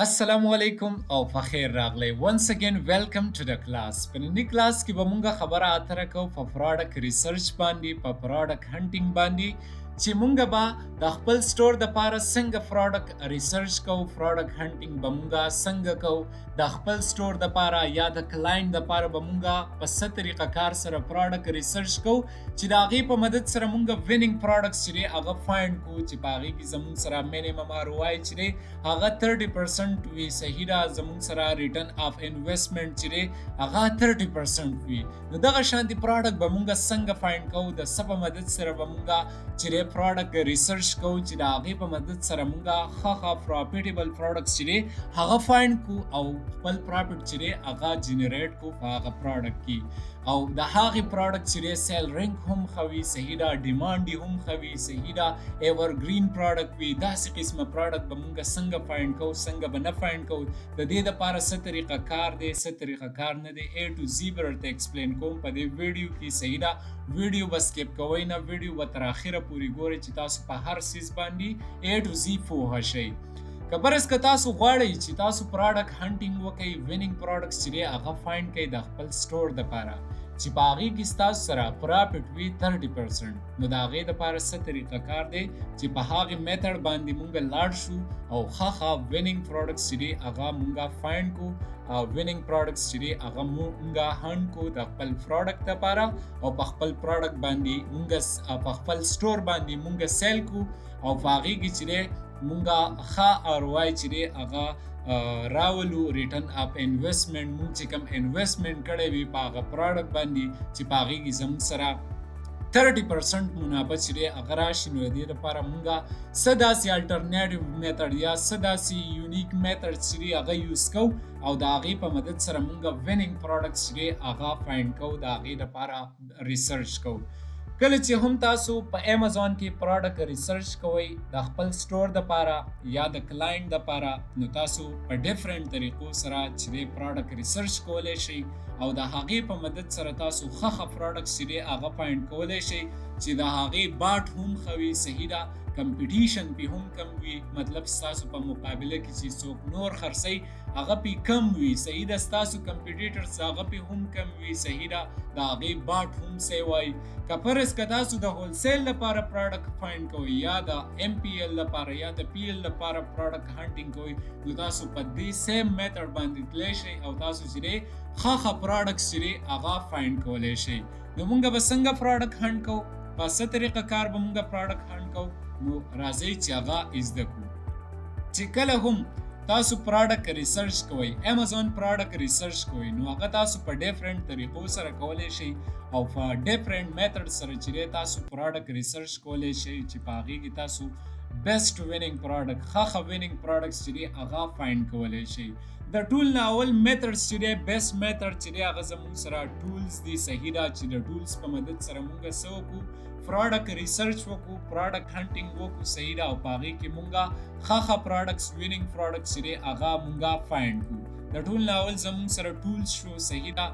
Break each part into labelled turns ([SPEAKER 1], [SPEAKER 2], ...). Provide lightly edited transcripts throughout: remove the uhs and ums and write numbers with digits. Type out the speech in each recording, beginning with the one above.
[SPEAKER 1] السلام علیکم او په خیر راغلی once again welcome to the class په نننی کلاس کې به مونږ خبره اتره کوو په پروډکټ ریسرچ باندې په پروډکټ هانټینګ باندې چې مونږ به د خپل سٹور د پاره څنګه پروډکټ ریسرچ کوو پروډکټ هانټینګ به مونږ څنګه کوو د خپل سٹور د پاره یا د کلاینټ د پاره به مونږ په ست طریقه کار سره پروډکټ ریسرچ کوو چې د هغې په مدد سره مونږ وینینګ پروډکټس چې دی هغه فایند کوو چې په هغې کې زمونږ سره مینیمم ROI چې دی هغه 30% وي صحیح ده زمونږ سره ریټرن اف انویسټمنټ چې دی هغه 30% وي نو دغه شانتي پروډکټ به مونږ څنګه فایند کوو د څه په مدد سره به مونږ چې دی پروډکټ ریسرچ کوو چې د هغې په مدد سره مونږ ښه پروفیټیبل پروډکټس چې دی هغه فایند کوو او خپل پروفیټ چې دی هغه جنریټ کوو په هغه پروډکټ کې او د هغې پروډکټ چې دی سیل رینک هم ښه وي صحیح ده ډیمانډ یې هم ښه وي صحیح ده ایورګرین پروډکټ وي داسې قسمه پروډکټ به مونږ څنګه فایند کوو څنګه به نه فایند کوو د دې دپاره څه طریقه کار دی څه طریقه کار نه دی A to Z به درته ایکسپلین کوم په دې ویډیو کې صحیح ده ویډیو به سکیپ کوئ نه ویډیو به تر اخره پورې ګورئ چې تاسو په هر څیز باندې A to Z پوهه شئ که برس که تاسو غواړئ چې تاسو پروډکټ هانټینګ وکئ وینینګ پروډکټس چې دی هغه فایند کړئ د خپل سٹور دپاره چې په هغې کې ستاسو سره پروفیټ وي 30% نو د هغې دپاره څه طریقه کار دی چې په هغې میتھډ باندې مونږ لاړ شو او ښه وینینګ پروډکټس چې دی هغه مونږ فایند کو او وینینګ پروډکټس چې دی هغه مونږ هانټ کو د خپل پروډکټ دپاره او په خپل پروډکټ باندې مونږ په خپل سٹور باندې مونږ سیل کو او په هغې کې چې دی مونږه ښه ROI چې دی هغه راولو ریټرن اپ انویسټمنټ مونږ چې کوم انویسټمنټ کړی وي په هغه پروډکټ باندې چې په هغې کې زموږ سره 30% منافع چې دی هغه راشي نو د دې لپاره مونږه څه داسې الټرنیټیو میتھډ یا څه داسې یونیک میتھډ چې دی هغه یوز کوو او د هغې په مدد سره مونږ وینینګ پروډکټس چې دی هغه فایند کوو د هغې لپاره ریسرچ کوو کله چې هم تاسو په امیزون کې پروډکټ ریسرچ کوئ د خپل سٹور دپاره یا د کلاینټ دپاره نو تاسو په ډیفرنٹ طریقو سره چې دی پروډکټ ریسرچ کولی شئ او د هغې په مدد سره تاسو ښه پروډکټس چې دی هغه فایند کولی شئ چې د هغې باټ هم ښه وي صحیح ده کمپټیشن پې هم کم وي مطلب ستاسو په مقابله کې چې څوک نور خرڅوي هغه پې کم وي صحیح ده ستاسو کمپیټیټرز هغه پې هم کم وي صحیح ده د هغې باټ هم سی وایي که فرض که تاسو د هولسیل لپاره پروډکټ فایند کوئ یا د MPL لپاره یا د PL لپاره پروډکټ هانټینګ کوئ نو تاسو په دې سیم میتھډ باندې تللی شئ او تاسو چې دی ښه پروډکټس چې دی هغه فایند کولی شئ نو مونږ به څنګه پروډکټ هانټ کوو په څه طریقه کار به مونږ پروډکټ هانټ کوو نو راځئ چې هغه زده کړو چې کله هم تاسو پروډکټ ریسرچ کوئ امیزون پروډکټ ریسرچ کوئ نو هغه تاسو په ډیفرنٹ طریقو سره کولی شئ او په ډیفرنٹ میتھډ سره چې تاسو پروډکټ ریسرچ کولی شئ چې په هغې کې تاسو بیسټ وینینګ پروډکټ ښه وینینګ پروډکټس چې دی هغه فایند کولی شئ د ټول نه اول میتھډ چې دی بیسټ میتھډ چې دی هغه زموږ سره ټولز دي صحیح ده چې د ټولز په مدد سره مونږ څه وکړو پروډکټ ریسرچ وکړو پروډکټ هانټینګ وکړو صحیح ده او په هغې کې مونږ ښه پروډکټس وینینګ پروډکټس چې دی هغه مونږ فایند کړو د ټول نه اول زموږ سره ټولز شو صحیح ده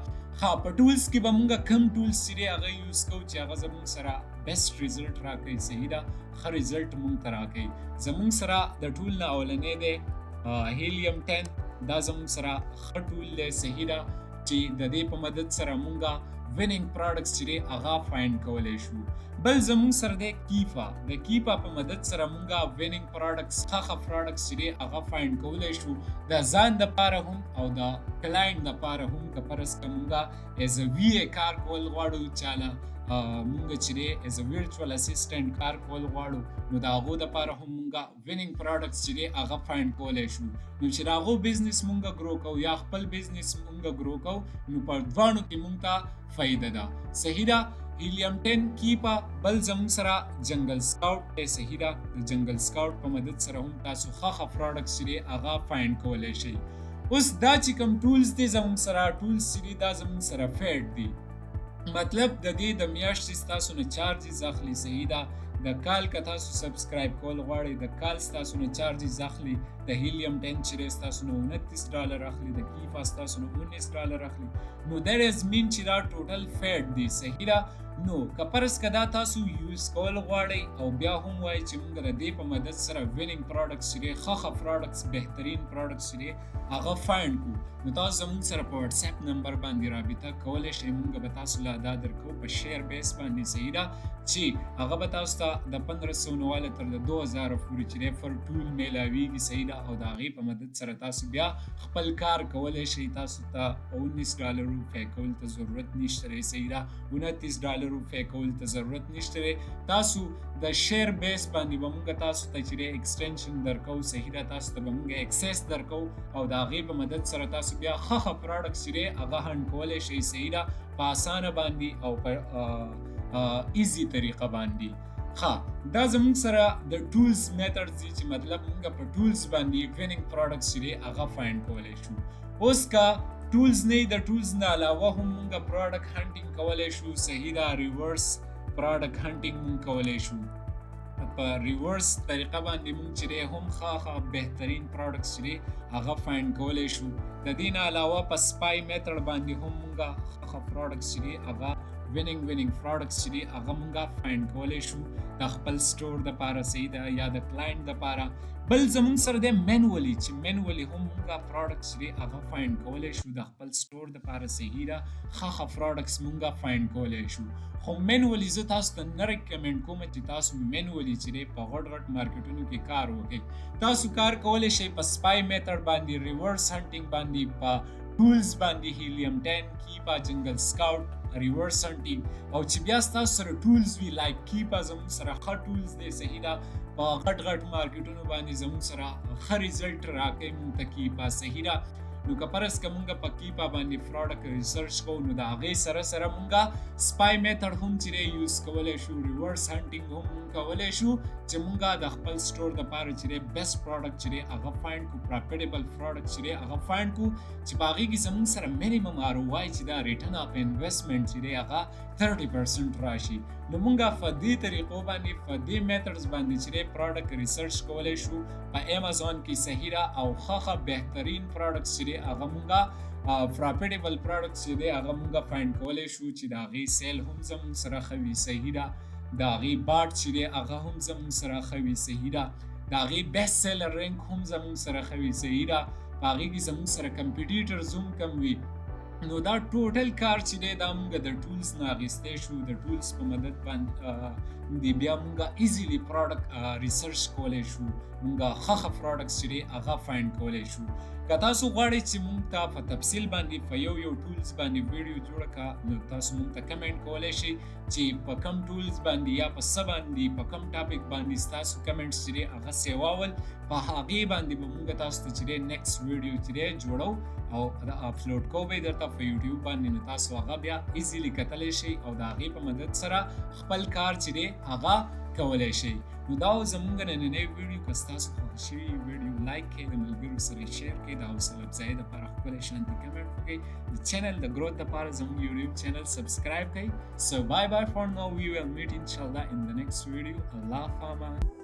[SPEAKER 1] په ټولز کې به مونږ کم ټولز چې دی هغه یوز کوو چې هغه زموږ سره بیسټ ریزلټ راکوي صحیح ده ښه ریزلټ مونږ ته راکوي زموږ سره د ټول نه اولنی دی هیلیم 10 دا زموږ سره ښه ټول دی صحیح ده چې د دې په مدد سره مونږ وینینګ پروډکټس چې دی هغه فایند کولی شو بل زموږ سره دی کیپا د کیپا په مدد سره مونږ وینینګ پروډکټس ښه پروډکټس چې دی هغه فایند کولی شو د ځان دپاره هم او د کلاینټ دپاره هم که فرض که مونږ ایز ا VA کار کول غواړو چاله مونږ چې دی ایز ا ویرچوال اسسټنټ کار کول غواړو نو د هغو دپاره هم مونږ وینینګ پروډکټس چې دی هغه فایند کولی شو نو چې د هغو بزنس مونږ ګرو کوو یا خپل بزنس مونږ ګرو کوو نو په دواړو کې مونږ ته فایده ده صحیح ده هیلیم 10 کیپا بل زموږ سره جنگل سکاوټ دی صحیح ده د جنگل سکاوټ په مدد سره هم تاسو ښه پروډکټس چې دی هغه فایند کولی شئ اوس دا چې کوم ټولز دي زموږ سره ټولز چې دي دا زموږ سره فیډ دي مطلب د دې د میاشتې ستاسو نه چارجز اخلي صحیح ده د کال که تاسو سبسکرایب کول غواړئ د کال ستاسو نه چارجز اخلي د هیلیم 10 چې دی ستاسو نه $29 اخلي د کیپا ستاسو نه $19 اخلي نو دیٹ از مین چې دا ټوټل فیډ دی صحیح ده نو که فرض که دا تاسو یوز کول غواړئ او بیا هم وایي چې موږ د دې په مدد سره وینینګ پروډکټس چې دی ښه پروډکټس بهترین پروډکټس چې دی هغه فایند کړو نو تاسو زموږ سره په واتس اپ نمبر باندې رابطه کولی شئ موږ به تاسو له دا درکو په شیر بیس باندې صحیح ده چې هغه به تاسو ته د 1500 نه واله تر د 2000 پورې چې دی فر ټول میلاویږي صحیح ده او د هغې په مدد سره تاسو بیا خپل کار کولی شئ تاسو ته $19 پی کول ته ضرورت نشته دی صحیح ده $29 پی کول ته ضرورت نشته دی تاسو د شیر بیس باندې به موږ تاسو ته چې دی ایکسټنشن درکو صحیح ده تاسو ته به موږ اکسس درکو او د هغې په مدد سره تاسو بیا ښه پروډکټس چې دی هغه هنډ کولی شئ صحیح ده په اسانه باندې او په ایزي طریقه باندې دا زموږ سره د ټولز میتھډز دي چې مطلب موږ په ټولز باندې وینینګ پروډکټس چې دی هغه فایند کولی شو اوس که ټولز نه د ټولز نه علاوه هم موږ پروډکټ هنټینګ کولی شو صحیح ده ریورس پروډکټ هنټینګ موږ کولی شو په ریورس طریقه باندې موږ چې دی هم ښه بهترین پروډکټس چې دی هغه فایند کولی شو د دې نه علاوه په سپای میتھډ باندې هم موږ ښه پروډکټس چې دی هغه وینینګ پروډکټس چې دی هغه موږ فایند کولی شو د خپل سټور دپاره صحیح ده یا د کلاینټ دپاره بل زموږ سره دی مینولی چې مینولی هم موږ پروډکټس چې دی هغه فایند کولی شو د خپل سټور دپاره صحیح ده ښه پروډکټس موږ فایند کولی شو خو مینولی زه تاسو ته نه ریکمنډ کوم چې تاسو مینولی چې دی په غټ مارکیټونو کې کار وکړئ تاسو کار کولی شئ په سپای میتھډ باندې ریورس هنټینګ باندې په ټولز باندې هیلیم 10 کیپا جنگل سکاوټ ریورس هنټینګ او چې بیا ستاسو سره ټولز وي لایک کیپا زموږ سره ښه ټولز دی صحیح ده په غټ مارکیټونو باندې زموږ سره ښه ریزلټ راکوي موږ ته کیپا صحیح ده نو که فرض که موږ په کیپا باندې پروډکټ ریسرچ کوو نو د هغې سره موږ سپای میتھډ هم چې دی یوز کولی شو ریورس هنټینګ هم موږ کولی شو چې موږ د خپل سټور دپاره چې دی بیسټ پروډکټ چې دی هغه فایند کړو پرافیټیبل پروډکټ چې دی هغه فایند کړو چې په هغې کې زموږ سره مینیمم ROI چې دا ریټرن اف انویسټمنټ چې دی هغه 30% راشي نو موږ په دې طریقو باندې په دې میتھډز باندې چې دی پروډکټ ریسرچ کولی شو په امازون کې صحیح ده او ښه بهترین پروډکټس چې دی هغه موږ پرافیټیبل پروډکټس چې دی هغه موږ فایند کولی شو چې د هغې سیل هم زموږ سره ښه وي صحیح ده د هغې باټ چې دی هغه هم زموږ سره ښه وي صحیح ده د هغې بیسټ سیلر رینک هم زموږ سره ښه وي صحیح ده په هغې کې زموږ سره کمپیټیټرز هم کم وي نو دا ټوټل کار چې دی دا موږ د ټولز نه اخیستی شو د ټولز په مدد باندې بیا موږ ایزیلی پروډکټ ریسرچ کولی شو موږ ښه پروډکټس چې دی هغه فایند کولی شو که تاسو غواړئ چې موږ ته په تفصیل باندې په یو ټولز باندې ویډیو جوړه کړه نو تاسو موږ ته کمنټ کولی شئ چې په کم ټولز باندې یا په څه باندې په کم ټاپک باندې ستاسو کمنټس چې دی هغه سیواول په هغې باندې به موږ تاسو ته چې دی نیکسټ ویډیو چې دی جوړو او اپلوډ کوو به درته په یوټیوب باندې نو تاسو هغه بیا ایزیلی کتلی شئ او د هغې په مدد سره خپل کار چې دی هغه کولی شئ نو دا زموږ نننی ویډیو که ستاسو خوښه شوي ویډیو لایک کړئ د ملګرو سره شیر کړئ د حوصله افزایۍ دپاره ښکلی شانتي کمنټ وکړئ د چینل د ګروت دپاره زموږ یوټیوب چینل سبسکرایب کړئ so bye for now we will meet inshallah in the next video Allah Aman